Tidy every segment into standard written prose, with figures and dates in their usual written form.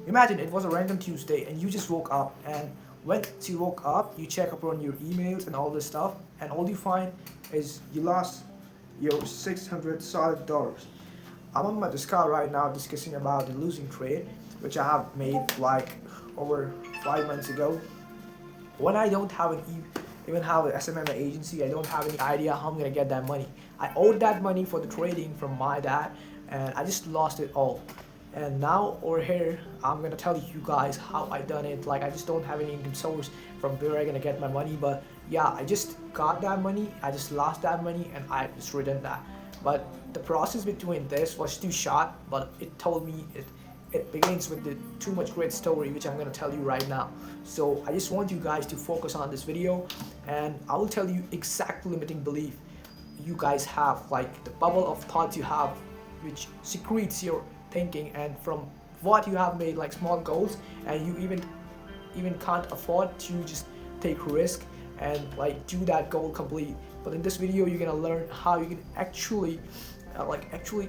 Imagine it was a random Tuesday and you just woke up, and once you woke up, you check up on your emails and all this stuff, and all you find is you lost your 600 solid dollars. I'm on my Discord right now discussing about the losing trade, which I have made like over 5 months ago. When I don't have even have an SMM agency, I don't have any idea how I'm gonna get that money. I owed that money for the trading from my dad, and I just lost it all. And now over here, I'm gonna tell you guys how I done it. Like I just don't have any income source from where I gonna get my money, but yeah, I just got that money. I just lost that money, and I just returned that. But the process between this was too short, but it told me it begins with the too much great story which I'm going to tell you right now. So I just want you guys to focus on this video, and I will tell you exact limiting belief you guys have, like the bubble of thoughts you have which secretes your thinking, and from what you have made like small goals, and you even can't afford to just take risk and like do that goal complete. But in this video you're gonna learn how you can actually actually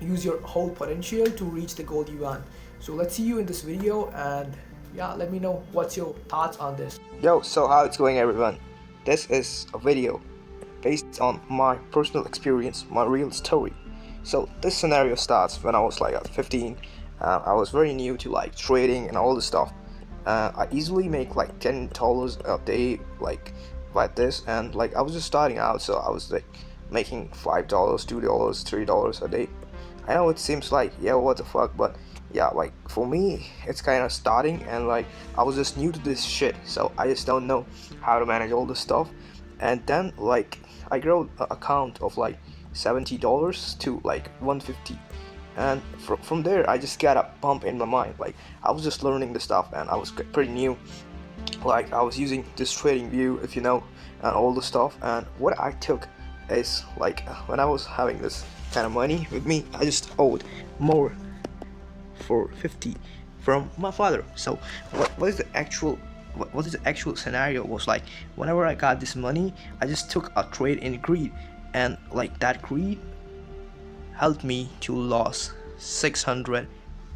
use your whole potential to reach the goal you want. So let's see you in this video, and yeah, let me know what's your thoughts on this. Yo, so how it's going, everyone? This is a video based on my personal experience, my real story. So this scenario starts when I was like at 15. I was very new to like trading and all this stuff. I easily make like $10 a day like this, and like I was just starting out, so I was like making $5, $2, $3 a day. I know it seems like, yeah, what the fuck, but yeah, like for me it's kind of starting, and like I was just new to this shit, so I just don't know how to manage all this stuff. And then like I grow an account of like $70 to like 150, and from there I just got a bump in my mind. Like I was just learning the stuff, and I was pretty new. Like I was using this trading view, if you know, and all the stuff. And what I took is like when I was having this kind of money with me, I just owed more for 50 from my father. So what is the actual what is the actual scenario was like, whenever I got this money, I just took a trade in greed, and like that greed helped me to lose 600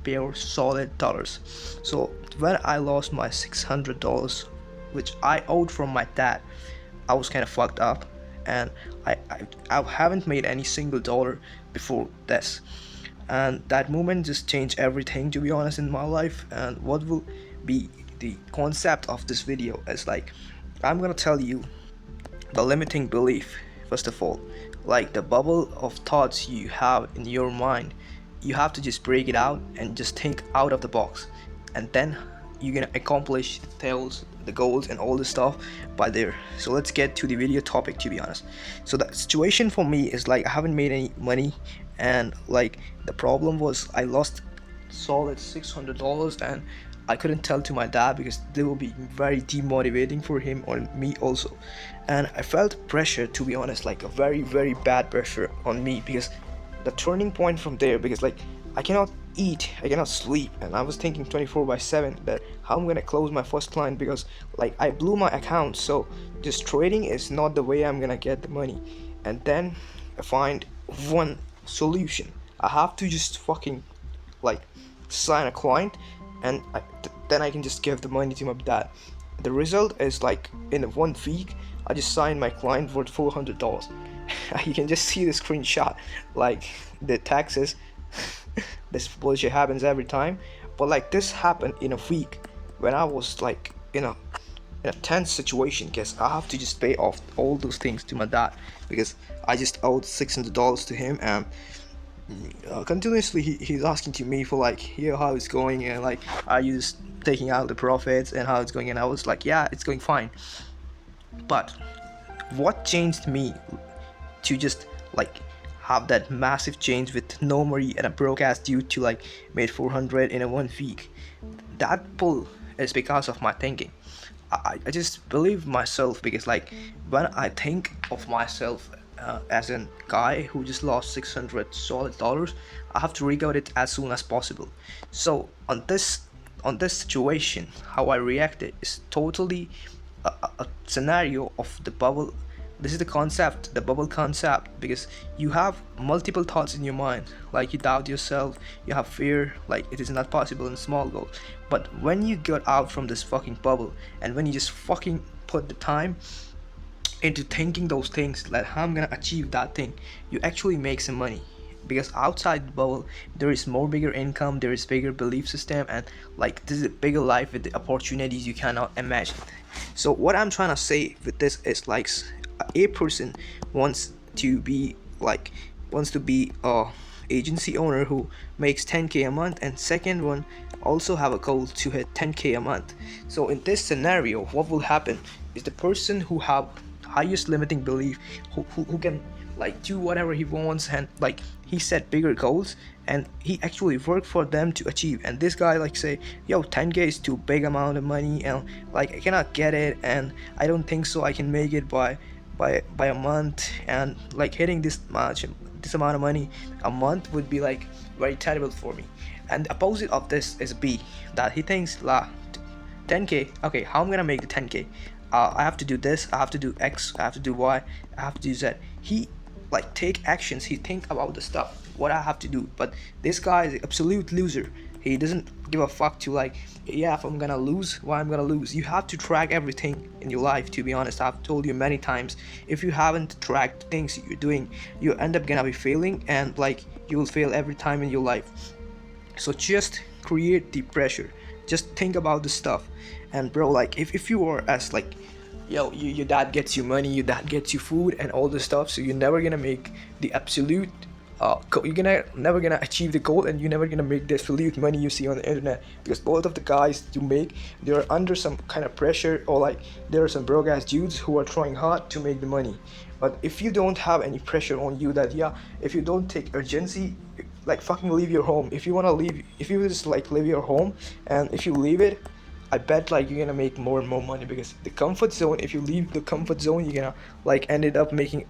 pure solid dollars. So when I lost my $600 which I owed from my dad, I was kind of fucked up, and I haven't made any single dollar before this. And that moment just changed everything, to be honest, in my life. And what will be the concept of this video is like, I'm gonna tell you the limiting belief. First of all, like the bubble of thoughts you have in your mind, you have to just break it out and just think out of the box, and then you're gonna accomplish the goals and all this stuff by there. So let's get to the video topic, to be honest. So the situation for me is like I haven't made any money, and like the problem was I lost solid $600, and I couldn't tell to my dad because they will be very demotivating for him or me also. And I felt pressure, to be honest, like a very very bad pressure on me, because the turning point from there, because like I cannot eat, I cannot sleep, and I was thinking 24/7 that how I'm gonna close my first client, because like I blew my account. So just trading is not the way I'm gonna get the money. And then I find one solution. I have to just fucking like sign a client, and then I can just give the money to my dad. The result is like in 1 week I just signed my client for $400. You can just see the screenshot, like the taxes. This bullshit happens every time, but like this happened in a week when I was like in a tense situation, because I have to just pay off all those things to my dad, because I just owed $600 to him. And continuously he's asking to me for like, yeah, how it's going, and like, are you just taking out the profits and how it's going. And I was like, yeah, it's going fine. But what changed me to just like have that massive change with no money and a broke ass dude to like made 400 in a 1 week, that pull is because of my thinking. I just believe myself, because like when I think of myself as a guy who just lost 600 solid dollars, I have to recover it as soon as possible. So on this situation, how I reacted is totally a scenario of the bubble this is the concept, the bubble concept, because you have multiple thoughts in your mind, like you doubt yourself, you have fear, like it is not possible in small goals. But when you get out from this fucking bubble, and when you just fucking put the time into thinking those things, like how I'm gonna achieve that thing, you actually make some money. Because outside the bubble there is more bigger income, there is bigger belief system, and like this is a bigger life with the opportunities you cannot imagine. So what I'm trying to say with this is like a person wants to be a agency owner who makes 10k a month, and second one also have a goal to hit 10k a month. So in this scenario, what will happen is the person who have highest limiting belief, who can like do whatever he wants, and like he set bigger goals and he actually work for them to achieve. And this guy like say, yo, 10k is too big amount of money, and like I cannot get it, and I don't think so I can make it by a month, and like hitting this amount of money a month would be like very terrible for me. And the opposite of this is B, that he thinks 10k, okay, how I'm gonna make the 10k, I have to do this, I have to do X, I have to do Y, I have to do Z. He like take actions, he think about the stuff what I have to do. But this guy is an absolute loser. He doesn't give a fuck to like, yeah, if I'm gonna lose, why I'm gonna lose. You have to track everything in your life. To be honest, I've told you many times, if you haven't tracked things you're doing, you end up gonna be failing, and like you will fail every time in your life. So just create the pressure, just think about the stuff. And bro, like if you are as like, yo, your dad gets you money, your dad gets you food and all this stuff, so you're never gonna make the absolute you're never gonna achieve the goal, and you're never gonna make the absolute money you see on the internet. Because both of the guys you make, they're under some kind of pressure, or like there are some broke ass dudes who are trying hard to make the money. But if you don't have any pressure on you, that yeah, if you don't take urgency, like fucking leave your home. If you want to leave, if you just like leave your home, and if you leave it, I bet like you're gonna make more and more money. Because the comfort zone, if you leave the comfort zone, you're gonna like ended up making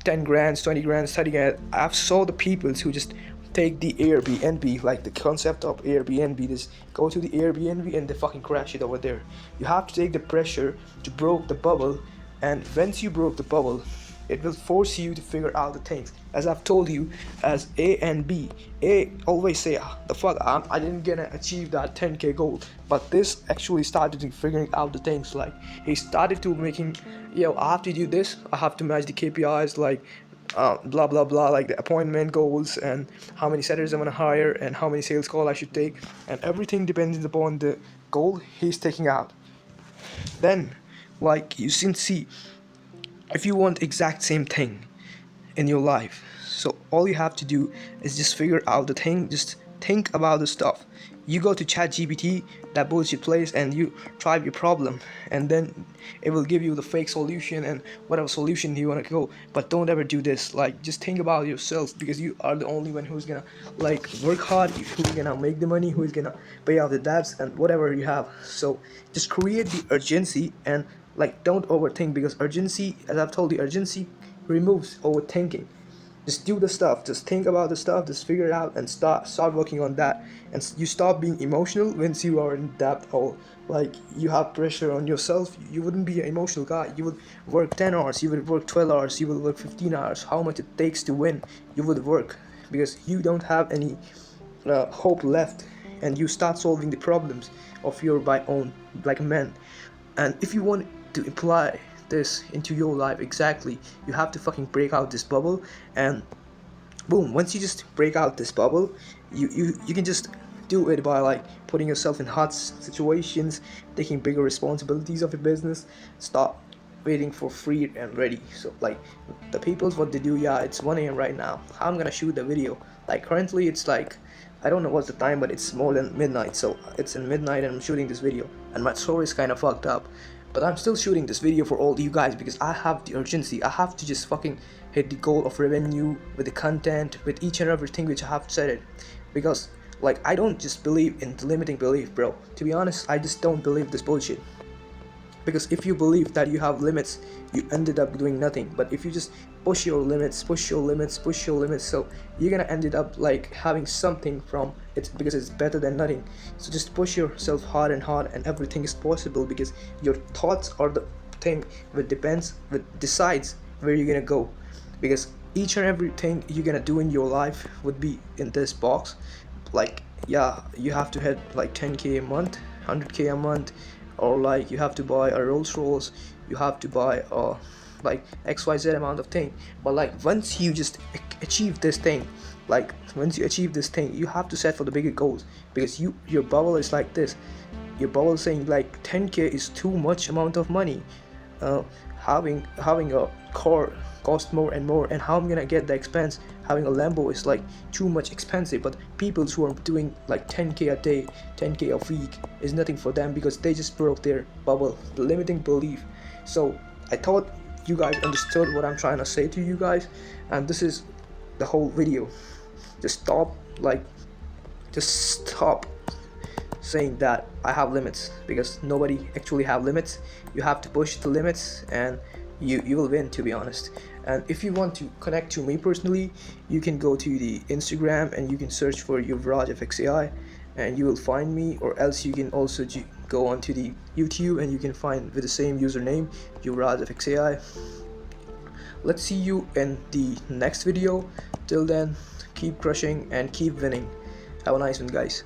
10 grand, 20 grand, 30 grand. I've saw the people who just take the Airbnb, like the concept of Airbnb, just go to the Airbnb and they fucking crash it over there. You have to take the pressure to broke the bubble, and once you broke the bubble, it will force you to figure out the things. As I've told you, as A and B, A always say, the fuck, I didn't gonna achieve that 10k goal. But this actually started to figuring out the things. Like he started to making, yo, I have to do this, I have to match the KPIs, like blah blah blah, like the appointment goals, and how many sellers I'm gonna hire, and how many sales call I should take, and everything depends upon the goal he's taking out. Then like you can see, if you want exact same thing in your life, so all you have to do is just figure out the thing, just think about the stuff. You go to ChatGPT, that bullshit place, and you try your problem, and then it will give you the fake solution and whatever solution you want to go. But don't ever do this. Like just think about yourself, because you are the only one who's gonna like work hard, who's gonna make the money, who's gonna pay off the debts and whatever you have. So just create the urgency, and like don't overthink, because urgency, as I've told you, urgency removes overthinking. Just do the stuff, just think about the stuff, just figure it out, and start working on that. And you stop being emotional once you are in debt, or like you have pressure on yourself. You wouldn't be an emotional guy. You would work 10 hours, you would work 12 hours, you would work 15 hours, how much it takes to win, you would work, because you don't have any hope left, and you start solving the problems of your by own, like a man. And if you want to apply this into your life exactly, you have to fucking break out this bubble. And boom, once you just break out this bubble, you can just do it by like putting yourself in hot situations, taking bigger responsibilities of your business, stop waiting for free and ready. So like the people's what they do, yeah, it's 1 a.m. right now, I'm gonna shoot the video. Like currently it's like, I don't know what's the time, but it's more than midnight. So it's in midnight and I'm shooting this video, and my story is kind of fucked up. But I'm still shooting this video for all you guys, because I have the urgency. I have to just fucking hit the goal of revenue with the content, with each and everything which I have said it. Because like I don't just believe in the limiting belief, bro. To be honest, I just don't believe this bullshit. Because if you believe that you have limits, you ended up doing nothing. But if you just push your limits, so you're gonna end up like having something from it, because it's better than nothing. So just push yourself hard, and everything is possible, because your thoughts are the thing that decides where you're gonna go, because each and everything you're gonna do in your life would be in this box. Like, yeah, you have to hit like 10k a month, 100k a month, or like you have to buy a Rolls Royce, you have to buy like XYZ amount of thing. But like once you just achieve this thing, like once you achieve this thing, you have to set for the bigger goals, because your bubble is like this. Your bubble is saying like 10k is too much amount of money. uh, having a car cost more and more, and how I'm gonna get the expense. Having a Lambo is like too much expensive, but people who are doing like 10k a day, 10k a week is nothing for them, because they just broke their bubble, the limiting belief. So I thought you guys understood what I'm trying to say to you guys, and this is the whole video. Just stop saying that I have limits, because nobody actually have limits. You have to push the limits, and you will win, to be honest. And if you want to connect to me personally, you can go to the Instagram and you can search for Yuvraj FXAI and you will find me, or else you can also go onto the YouTube and you can find with the same username, Yuvraj FXAI. Let's see you in the next video. Till then, keep crushing and keep winning. Have a nice one, guys.